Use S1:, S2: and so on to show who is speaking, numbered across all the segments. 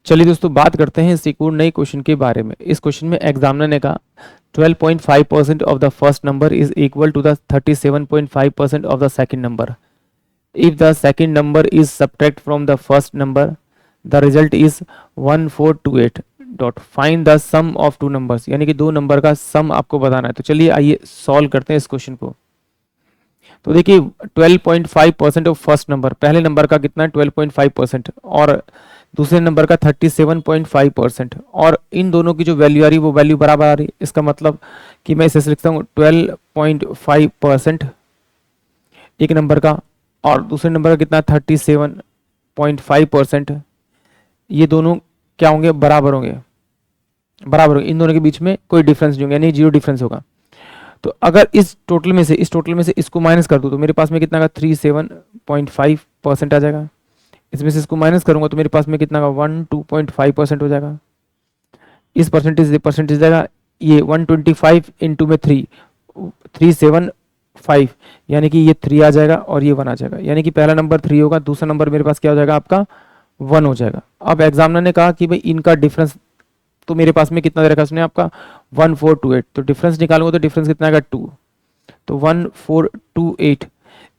S1: चलिए दोस्तों बात करते हैं इस एक और नए क्वेश्चन के बारे में। इस क्वेश्चन में एग्जामिनर ने कहा 12.5% of the first number is equal to the 37.5% of the second number. If the second number is subtract from the first number the result is 1428 dot find the sum of two numbers, यानी कि दो number का सम आपको बताना है। तो चलिए आइए सॉल्व करते हैं इस क्वेश्चन को। तो देखिए 12.5% ऑफ फर्स्ट नंबर, पहले नंबर का कितना है 12.5%, और दूसरे नंबर का 37.5%, और इन दोनों की जो वैल्यू आ रही है वो वैल्यू बराबर आ रही है। इसका मतलब कि मैं इसे लिखता हूँ 12.5% एक नंबर का, और दूसरे नंबर का कितना 37.5%। ये दोनों क्या होंगे, बराबर होंगे, बराबर होंगे, इन दोनों के बीच में कोई डिफरेंस नहीं होगा, यानी जीरो डिफरेंस होगा। तो अगर इस टोटल में से इसको माइनस कर दूं तो मेरे पास में कितना का 37.5% आ जाएगा। इसमें से इसको माइनस करूंगा तो मेरे पास में कितना का 12.5% हो जाएगा। इस परसेंटेज जाएगा, ये 125 इंटू में 375, यानी कि ये 3 आ जाएगा और ये 1 आ जाएगा, यानी कि पहला नंबर 3 होगा, दूसरा नंबर मेरे पास क्या हो जाएगा आपका 1 हो जाएगा। अब एग्जामिनर ने कहा कि भाई इनका डिफरेंस, तो मेरे पास में कितना दे रखा है उसने आपका 1428, तो डिफरेंस निकालूंगा तो डिफरेंस कितना आएगा 2, तो 1428।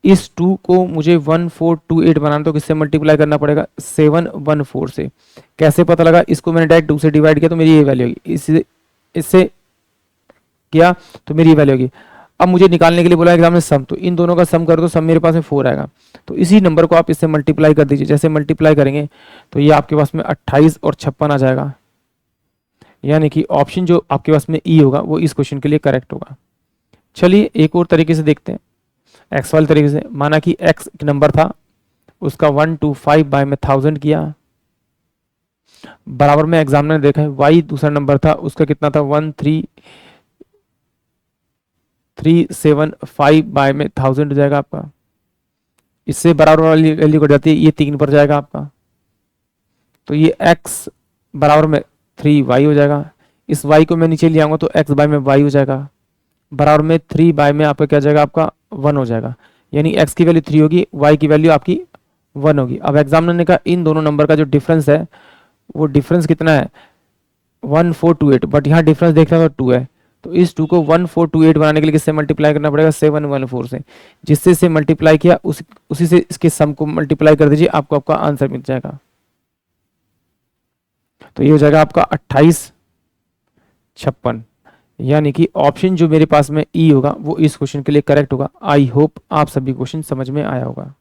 S1: इस 2 को मुझे 1428 बनाना, तो किससे मल्टीप्लाई करना पड़ेगा 714 से। कैसे पता लगा, इसको मैंने डायरेक्ट 2 से डिवाइड किया तो मेरी ये वैल्यू होगी, इससे किया तो मेरी ये वैल्यू होगी। अब मुझे निकालने के लिए बोला एग्जाम में सम, तो इन दोनों का सम कर दो, सम मेरे पास में 4 आएगा। तो इसी नंबर को आप इससे मल्टीप्लाई कर दीजिए, जैसे मल्टीप्लाई करेंगे तो ये आपके पास में 28 और 56 आ जाएगा, यानी कि ऑप्शन जो आपके पास में ई होगा वो इस क्वेश्चन के लिए करेक्ट होगा। चलिए एक और तरीके से देखते हैं, एक्स वाले तरीके से। माना कि एक्स एक नंबर था, उसका 125 बाय में 1000 किया, बराबर में एग्जामिनर ने देखा है वाई दूसरा नंबर था, उसका कितना था 1375 बाय में 1000 हो जाएगा आपका। इससे बराबर वाली वैल्यू कट जाती है, ये 3 पर जाएगा आपका, तो ये x बराबर में 3y हो जाएगा। इस y को मैं नीचे ले आऊंगा तो x बाय में y हो जाएगा, बराबर में 3 बाय में आपका क्या जाएगा आपका 1 हो जाएगा, यानी x की वैल्यू 3 होगी, y की वैल्यू आपकी 1 होगी। अब एग्जामिनर ने कहा इन दोनों नंबर का जो डिफरेंस है वो डिफरेंस कितना है 1428, बट यहाँ डिफरेंस देख रहे हो 2 है, तो इस 2 को 1428 बनाने के लिए किससे मल्टीप्लाई करना पड़ेगा 714 से। जिससे इसे मल्टीप्लाई किया उसी से इसके सम को मल्टीप्लाई कर दीजिए, आपको आपका आंसर मिल जाएगा। तो ये हो जाएगा आपका 2856, यानी कि ऑप्शन जो मेरे पास में ई होगा वो इस क्वेश्चन के लिए करेक्ट होगा। आई होप आप सभी क्वेश्चन समझ में आया होगा।